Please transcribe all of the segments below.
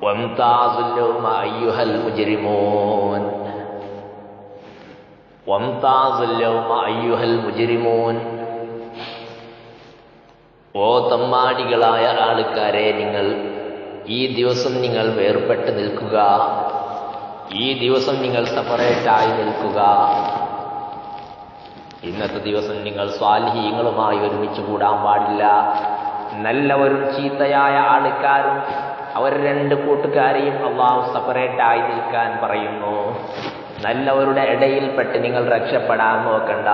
وامتازوا اليوم أيها المجرمون وامتازوا اليوم أيها المجرمون. ഓ തമ്മാടികളായ ആൾക്കാരെ, നിങ്ങൾ ഈ ദിവസം നിങ്ങൾ വേർപെട്ട് നിൽക്കുക. ഈ ദിവസം നിങ്ങൾ സെപ്പറേറ്റായി നിൽക്കുക. ഇന്നത്തെ ദിവസം നിങ്ങൾ സ്വാലിഹീങ്ങളുമായി ഒരുമിച്ച് കൂടാൻ പാടില്ല. നല്ലവരും ചീത്തയായ ആൾക്കാരും അവർ രണ്ട് കൂട്ടുകാരെയും അള്ളാഹു സെപ്പറേറ്റായി നിൽക്കാൻ പറയുന്നു. നല്ലവരുടെ ഇടയിൽപ്പെട്ട് നിങ്ങൾ രക്ഷപ്പെടാൻ നോക്കണ്ട.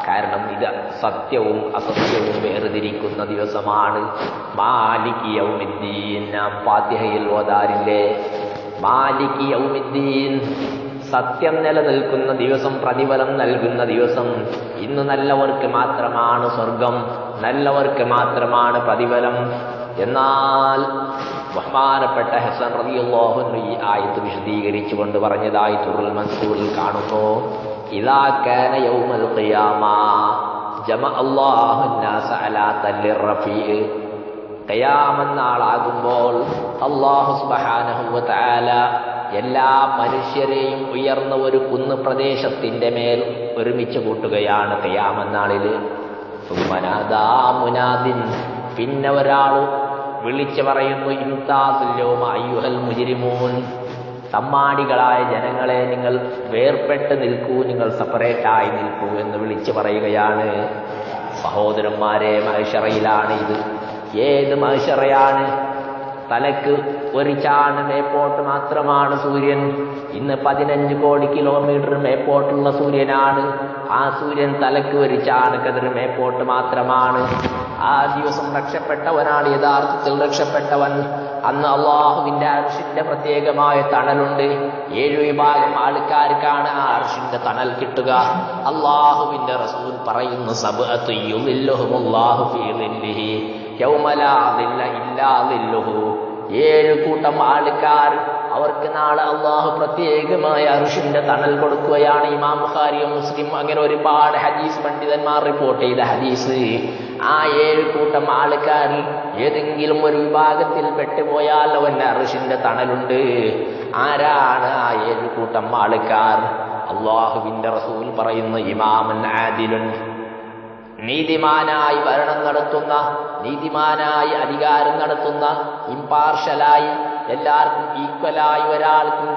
കാരണം ഇത് സത്യവും അസത്യവും വേർതിരിക്കുന്ന ദിവസമാണ്. മാലിക് യൗമിദ്ദീൻ, നാം ഫാത്തിഹയിൽ ഓതാറില്ലേ? മാലിക് യൗമിദ്ദീൻ, സത്യം നിലനിൽക്കുന്ന ദിവസം, പ്രതിഫലം നൽകുന്ന ദിവസം. ഇന്ന് നല്ലവർക്ക് മാത്രമാണ് സ്വർഗം, നല്ലവർക്ക് മാത്രമാണ് പ്രതിഫലം. എന്നാൽ ബഹുമാനപ്പെട്ട ഹസൻ റളിയല്ലാഹു അൻഹു ഈ ആയത്ത് വിശദീകരിച്ചുകൊണ്ട് പറഞ്ഞതായി തുറുൽ മൻസൂറിൽ കാണുന്നു. ഇദാ കാന യൗമൽ ഖിയാമ ജമഅ അല്ലാഹു അൻ-നാസ അലാ തല്ലിർ റഫീഅ്. ഖിയാമത്ത് നാളാകുമ്പോൾ അല്ലാഹു സുബ്ഹാനഹു വ തആല എല്ലാ മനുഷ്യരെയും ഉയർന്ന ഒരു കുന്ന് പ്രദേശത്തിന്റെ മേൽ ഒരുമിച്ച് കൂട്ടുകയാണ് ഖിയാമത്ത് നാളിൽ. സുബ്ഹാനദാ മുനാദിൻ, പിന്നെ ഒരാൾ വിളിച്ചു പറയുന്നു, ഇംതാസുൽ യൗമ അയ്യുഹൽ മുജ്രിമൂൻ, തമ്മാടികളായ ജനങ്ങളെ, നിങ്ങൾ വേർപെട്ട് നിൽക്കൂ, നിങ്ങൾ സെപ്പറേറ്റായി നിൽക്കൂ എന്ന് വിളിച്ചു പറയുകയാണ്. സഹോദരന്മാരെ, മഹ്ശറയിലാണ് ഇത്. ഏത് മഹ്ശറയാണ്? തലക്ക് ഒരു ചാണ് മേപ്പോട്ട് മാത്രമാണ് സൂര്യൻ. ഇന്ന് 15 കോടി കിലോമീറ്റർ മേപ്പോട്ടുള്ള സൂര്യനാണ്. ആ സൂര്യൻ തലക്ക് ഒരു ചാണ് കതിർ മേപ്പോട്ട് മാത്രമാണ്. ആ ദിവസം രക്ഷപ്പെട്ടവനാണ് യഥാർത്ഥത്തിൽ രക്ഷപ്പെട്ടവൻ. അന്ന് അള്ളാഹുവിന്റെ അർശിന്റെ പ്രത്യേകമായ തണലുണ്ട്. 7 വിഭാഗം ആൾക്കാർക്കാണ് ആ അർശിന്റെ തണൽ കിട്ടുക. അള്ളാഹുവിന്റെ റസൂൽ പറയുന്നു, സബ്അത്തു യുളില്ലുഹുമുല്ലാഹു ഫീ ളില്ലിഹി യൗമ ലാ ളില്ല ഇല്ലാ ളില്ലുഹു. 7 കൂട്ടം ആൾക്കാർ, അവർക്ക് നാളെ അള്ളാഹു പ്രത്യേകമായ അർശിന്റെ തണൽ കൊടുക്കുകയാണ്. ഇമാം ബുഖാരിയും മുസ്ലിം അങ്ങനെ ഒരുപാട് ഹദീസ് പണ്ഡിതന്മാർ റിപ്പോർട്ട് ചെയ്ത ഹദീസ്. ആ 7 കൂട്ടം ആൾക്കാരിൽ ഏതെങ്കിലും ഒരു വിഭാഗത്തിൽ പെട്ടുപോയാൽ അവന്റെ അർശിന്റെ തണലുണ്ട്. ആരാണ് ആ 7 കൂട്ടം ആൾക്കാർ? അള്ളാഹുവിന്റെ റസൂൽ പറയുന്നു, ഇമാമുൻ ആദിലുൻ, നീതിമാനായി ഭരണം നടത്തുന്ന, നീതിമാനായി അധികാരം നടത്തുന്ന, ഇംപാർഷ്യലായി എല്ലാവർക്കും ഈക്വലായി, ഒരാൾക്കും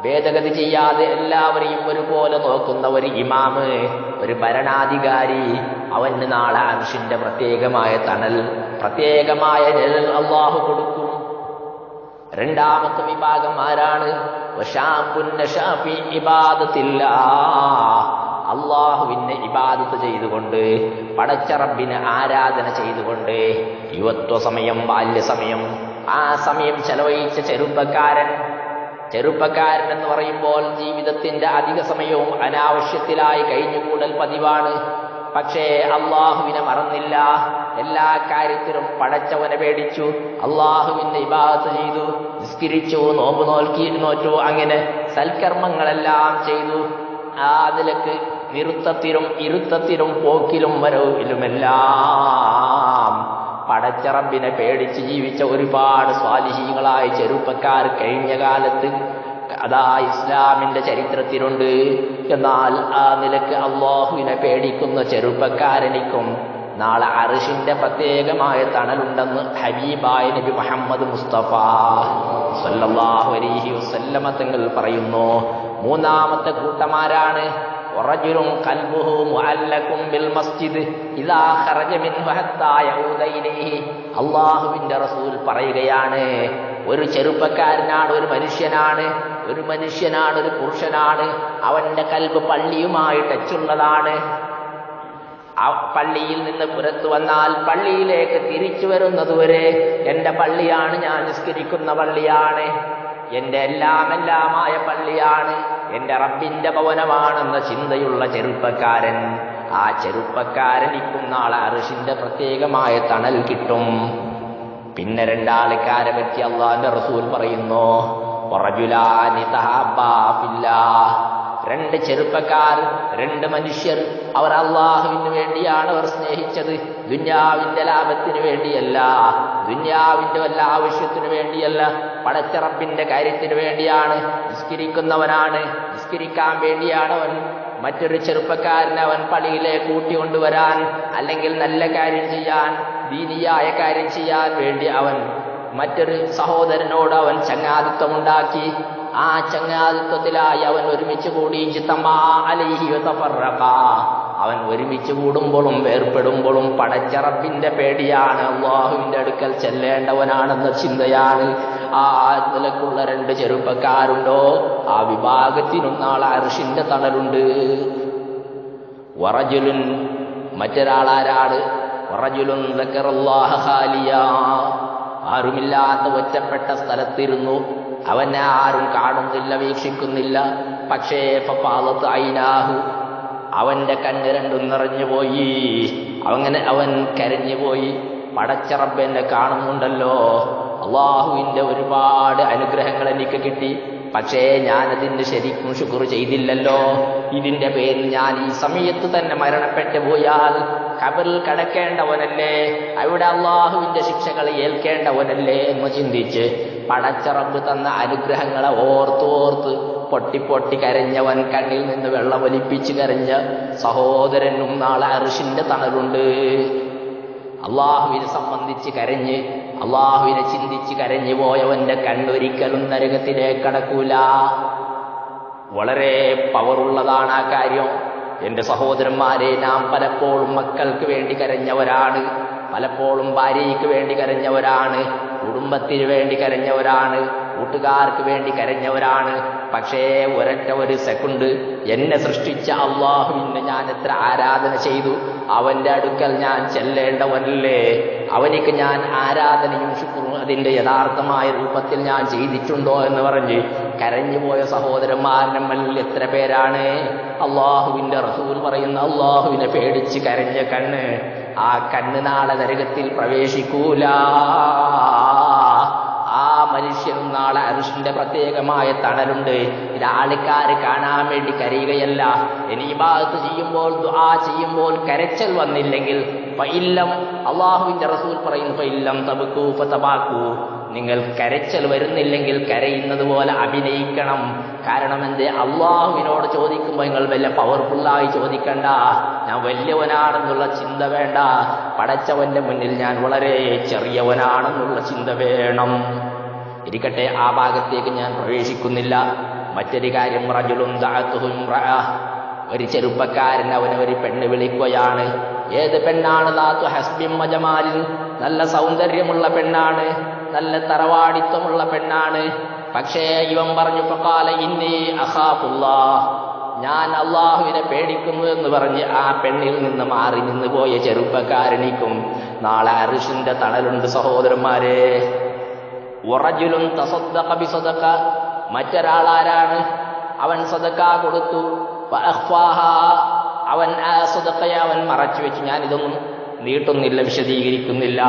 ഭേദഗതി ചെയ്യാതെ എല്ലാവരെയും ഒരുപോലെ നോക്കുന്ന ഒരു ഇമാമ്, ഒരു ഭരണാധികാരി, അവന് നാളെ അർശിന്റെ പ്രത്യേകമായ തണൽ, പ്രത്യേകമായ നിഴൽ അള്ളാഹു കൊടുക്കും. രണ്ടാമത്തെ വിഭാഗം ആരാണ്? വശാബുൻ നശഅ ഫീ ഇബാദത്തില്ലാഹ്, അള്ളാഹുവിനെ ഇബാദത്ത് ചെയ്തുകൊണ്ട്, പടച്ച റബ്ബിനെ ആരാധന ചെയ്തുകൊണ്ട്, യുവത്വ സമയം, ബാല്യസമയം, ആ സമയം ചെലവഴിച്ച ചെറുപ്പക്കാരൻ എന്ന് പറയുമ്പോൾ ജീവിതത്തിന്റെ അധിക സമയവും അനാവശ്യത്തിലായി കഴിഞ്ഞുകൂടൽ പതിവാണ്. പക്ഷേ അള്ളാഹുവിനെ മറന്നില്ല. എല്ലാ കാര്യത്തിലും പടച്ചവനെ പേടിച്ചു, അള്ളാഹുവിന്റെ ഇബാദത്ത് ചെയ്തു, നിസ്കരിച്ചു, നോമ്പ് നോറ്റു, അങ്ങനെ സൽക്കർമ്മങ്ങളെല്ലാം ചെയ്തു. ആ നിലക്ക് നിറുത്തത്തിലും ഇരുത്തത്തിലും പോക്കിലും വരവിലുമെല്ലാം പടച്ച റബ്ബിനെ പേടിച്ച് ജീവിച്ച ഒരുപാട് സ്വാലിഹീങ്ങളായ ചെറുപ്പക്കാർ കഴിഞ്ഞ കാലത്ത് അതാ ഇസ്ലാമിന്റെ ചരിത്രത്തിലുണ്ട്. എന്നാൽ ആ നിലക്ക് അള്ളാഹുവിനെ പേടിക്കുന്ന ചെറുപ്പക്കാരനിക്കും നാളെ അർശിന്റെ പ്രത്യേകമായ തണലുണ്ടെന്ന് ഹബീബായ നബി മുഹമ്മദ് മുസ്തഫ സല്ലല്ലാഹു അലൈഹി വസല്ലമ തങ്ങൾ പറയുന്നു. മൂന്നാമത്തെ കൂട്ടമാരാണ്? റജുലുൻ ഖൽബുഹു മുഅല്ലഖുൻ ബിൽ മസ്ജിദ് ഇദാ ഖറജ മിൻഹു ഹത്താ യഊദ ഇലൈഹി. അല്ലാഹുവിന്റെ റസൂൽ പറയുകയാണ്, ഒരു ചെറുപ്പക്കാരനാണ്, ഒരു മനുഷ്യനാണ്, ഒരു പുരുഷനാണ്, അവന്റെ കൽബ് പള്ളിയുമായി ടച്ചുള്ളതാണ്. പള്ളിയിൽ നിന്ന് പുറത്തു വന്നാൽ പള്ളിയിലേക്ക് തിരിച്ചു വരുന്നതുവരെ എന്റെ പള്ളിയാണ്, ഞാൻ നിസ്കരിക്കുന്ന പള്ളിയാണ്, എന്റെ എല്ലാമായ പള്ളിയാണ്, എന്റെ റബ്ബിന്റെ ഭവനമാണെന്ന ചിന്തയുള്ള ചെറുപ്പക്കാരൻ, ആ ചെറുപ്പക്കാരനിക്കും നാളെ അർശിന്റെ പ്രത്യേകമായ തണൽ കിട്ടും. പിന്നെ രണ്ടാൾക്കാരെ പറ്റി അള്ളാഹുവിന്റെ റസൂൽ പറയുന്നു, റജുലാനി തഹബ്ബാ ഫില്ലാഹ്, 2 ചെറുപ്പക്കാർ, 2 മനുഷ്യർ, അവർ അള്ളാഹുവിന് വേണ്ടിയാണ് അവർ സ്നേഹിച്ചത്, ദുന്യാവിന്റെ ലാഭത്തിന് വേണ്ടിയല്ല. ദുന്യാവിന്റെ വല്ല ആവശ്യത്തിനു വേണ്ടിയല്ല, പടച്ച റബ്ബിന്റെ കാര്യത്തിന് വേണ്ടിയാണ്. നിസ്കരിക്കുന്നവനാണ്, നിസ്കരിക്കാൻ വേണ്ടിയാണ് അവൻ മറ്റൊരു ചെറുപ്പക്കാരനെ അവൻ പള്ളിയിലേക്ക് കൂട്ടിക്കൊണ്ടുവരാൻ, അല്ലെങ്കിൽ നല്ല കാര്യം ചെയ്യാൻ, ദീനിയായ കാര്യം ചെയ്യാൻ വേണ്ടി അവൻ മറ്റൊരു സഹോദരനോട് അവൻ ചങ്ങാതിത്വമുണ്ടാക്കി. ആ ചങ്ങാതിത്വത്തിലായി അവൻ ഒരുമിച്ച് കൂടി അവൻ ഒരുമിച്ച് കൂടുമ്പോഴും വേർപ്പെടുമ്പോഴും പടച്ച റബ്ബിന്റെ പേടിയാണ്, അല്ലാഹുവിന്റെ അടുക്കൽ ചെല്ലേണ്ടവനാണെന്ന ചിന്തയാണ്. ആ നിലക്കുള്ള രണ്ട് ചെറുപ്പക്കാരുണ്ടോ, ആ വിഭാഗത്തിനും നാളെ അർശിന്റെ തണലുണ്ട്. വറജുലുൻ, മറ്റൊരാളാരാണ്? വറജുലുൻ ദക്കറല്ലാഹ ഖാലിയാ, ആരുമില്ലാത്ത ഒറ്റപ്പെട്ട സ്ഥലത്തിരുന്നു. അവനെ ആരും കാണുന്നില്ല, വീക്ഷിക്കുന്നില്ല. പക്ഷേ ഫഫാളത്ത് ഐനാഹു, അവന്റെ കണ്ണ് രണ്ടും നിറഞ്ഞുപോയി. അവൻ കരഞ്ഞുപോയി. പടച്ച റബ്ബ് എന്നെ കാണുന്നുണ്ടല്ലോ, അള്ളാഹുവിന്റെ ഒരുപാട് അനുഗ്രഹങ്ങൾ എനിക്ക് കിട്ടി, പക്ഷേ ഞാനതിന് ശരിക്കും ശുക്ർ ചെയ്തില്ലല്ലോ. ഇതിന്റെ പേരിൽ ഞാൻ ഈ സമയത്ത് തന്നെ മരണപ്പെട്ടു പോയാൽ ഖബറിൽ കടക്കേണ്ടവനല്ലേ, അവിടെ അള്ളാഹുവിന്റെ ശിക്ഷകൾ ഏൽക്കേണ്ടവനല്ലേ എന്ന് ചിന്തിച്ച് പടച്ച റബ്ബ് തന്ന അനുഗ്രഹങ്ങളെ ഓർത്തോർത്ത് പൊട്ടി കരഞ്ഞവൻ, കണ്ണിൽ നിന്ന് വെള്ളമൊലിപ്പിച്ച് കരഞ്ഞ സഹോദരനും നാളെ അർശിന്റെ തണലുണ്ട്. അള്ളാഹുവിനെ സംബന്ധിച്ച് കരഞ്ഞ്, അള്ളാഹുവിനെ ചിന്തിച്ച് കരഞ്ഞു പോയവന്റെ കണ്ണൊരിക്കലും നരകത്തിലേക്ക് കടക്കൂല. വളരെ പവറുള്ളതാണ് ആ കാര്യം. എന്റെ സഹോദരന്മാരെ, നാം പലപ്പോഴും മക്കൾക്ക് വേണ്ടി കരഞ്ഞവരാണ്, പലപ്പോഴും ഭാര്യയ്ക്ക് വേണ്ടി കരഞ്ഞവരാണ്, കുടുംബത്തിന് വേണ്ടി കരഞ്ഞവരാണ്, കൂട്ടുകാർക്ക് വേണ്ടി കരഞ്ഞവരാണ്. പക്ഷേ ഒരൊറ്റ ഒരു സെക്കൻഡ് എന്നെ സൃഷ്ടിച്ച അള്ളാഹുവിന് ഞാൻ എത്ര ആരാധന ചെയ്തു, അവന്റെ അടുക്കൽ ഞാൻ ചെല്ലേണ്ടവനല്ലേ, അവനിക്ക് ഞാൻ ആരാധനയും ശുക്റും അതിന്റെ യഥാർത്ഥമായ രൂപത്തിൽ ഞാൻ ചെയ്തിട്ടുണ്ടോ എന്ന് പറഞ്ഞ് കരഞ്ഞുപോയ സഹോദരന്മാർ നമ്മളിൽ എത്ര പേരാണ്? അള്ളാഹുവിന്റെ റസൂൽ പറയുന്ന അള്ളാഹുവിനെ പേടിച്ച് കരഞ്ഞ കണ്ണ്, ആ കണ്ണ് നാളെ നരകത്തിൽ പ്രവേശിക്കൂല. ആ മനുഷ്യനും നാളെ അർശിന്റെ പ്രത്യേകമായ തണലുണ്ട്. ഇത് ആൾക്കാര് കാണാൻ വേണ്ടി കരയുകയല്ല. ഇനി ഇബാദത്ത് ചെയ്യുമ്പോൾ, ദുആ ചെയ്യുമ്പോൾ കരച്ചൽ വന്നില്ലെങ്കിൽ ഫഇല്ലം, അല്ലാഹുവിന്റെ റസൂൽ പറയുന്നു, ഫഇല്ലം തബ്കൂ ഫതബാക്കൂ, നിങ്ങൾ കരച്ചൽ വരുന്നില്ലെങ്കിൽ കരയുന്നത് പോലെ അഭിനയിക്കണം. കാരണം എന്തേ? അള്ളാഹുവിനോട് ചോദിക്കുമ്പോൾ നിങ്ങൾ വലിയ പവർഫുള്ളായി ചോദിക്കണ്ട, ഞാൻ വലിയവനാണെന്നുള്ള ചിന്ത വേണ്ട, പടച്ചവന്റെ മുന്നിൽ ഞാൻ വളരെ ചെറിയവനാണെന്നുള്ള ചിന്ത വേണം. ഇരിക്കട്ടെ, ആ ഭാഗത്തേക്ക് ഞാൻ പ്രവേശിക്കുന്നില്ല. മറ്റൊരു കാര്യം, റജുലുൻ ദഅതുഹു ഇംറഅ, ഒരു ചെറുപ്പക്കാരൻ അവനെ ഒരു പെണ്ണ് വിളിക്കുകയാണ്. ഏത് പെണ്ണാണ്? ദാതു ഹസ്ബിൻ വജമാലിൻ, നല്ല സൗന്ദര്യമുള്ള പെണ്ണാണ്, നല്ല തറവാടിത്വമുള്ള പെണ്ണാണ്. പക്ഷേ ഇവൻ പറഞ്ഞു, ഫഖാല ഇന്നി അഖാഫുല്ലാഹ്, ഞാൻ അള്ളാഹുവിനെ പേടിക്കുന്നു എന്ന് പറഞ്ഞ് ആ പെണ്ണിൽ നിന്ന് മാറി നിന്ന് പോയ ചെറുപ്പക്കാരനിക്കും നാളെ അർശിന്റെ തണലുണ്ട് സഹോദരന്മാരെ. വറജുലുൻ തസദ്ദഖ ബിസദഖ, മറ്റൊരാളാരാണ്? അവൻ സദഖ കൊടുത്തു. ഫഅഖ്ഫാഹാ, അവൻ ആ സദഖയെ അവൻ മറച്ചു വെച്ചു. ഞാനിതൊന്നും നീട്ടുന്നില്ല, വിശദീകരിക്കുന്നില്ല.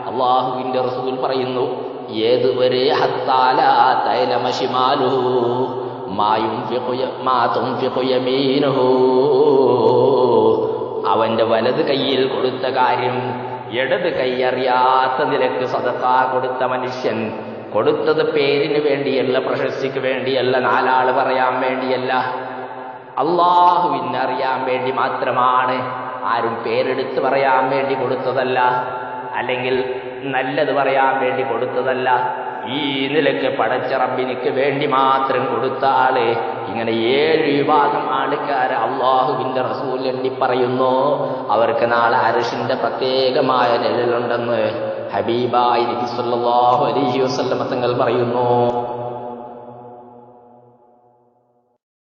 അള്ളാഹുവിന്റെ റസൂൽ പറയുന്നു, ഏതുവരെ ഹത്താലാ തൈലമ ശിമാലുഹു മാ തുൻഫിഖു യമീനുഹു, അവന്റെ വലത് കൈയിൽ കൊടുത്ത കാര്യം ഇടത് കൈ അറിയാത്ത നിലക്ക് സദഖ കൊടുത്ത മനുഷ്യൻ, കൊടുത്തത് പേരിന് വേണ്ടിയല്ല, പ്രശസ്തിക്ക് വേണ്ടിയല്ല, നാലാള് പറയാൻ വേണ്ടിയല്ല, അള്ളാഹുവിനെ അറിയാൻ വേണ്ടി മാത്രമാണ്. ആരും പേരെടുത്ത് പറയാൻ വേണ്ടി കൊടുത്തതല്ല, അല്ലെങ്കിൽ നല്ലത് പറയാൻ വേണ്ടി കൊടുത്തതല്ല. ഈ നിലക്ക് പടച്ച റബ്ബിനിക്ക് വേണ്ടി മാത്രം കൊടുത്ത ആള്. ഇങ്ങനെ 7 വിഭാഗം ആൾക്കാരെ അള്ളാഹുവിന്റെ റസൂൽ എണ്ണി പറയുന്നു. അവർക്ക് നാളെ അർശിന്റെ പ്രത്യേകമായ നിഴലുണ്ടെന്ന് ഹബീബായി നബി സല്ലല്ലാഹു അലൈഹി വസല്ലം തങ്ങൾ പറയുന്നു.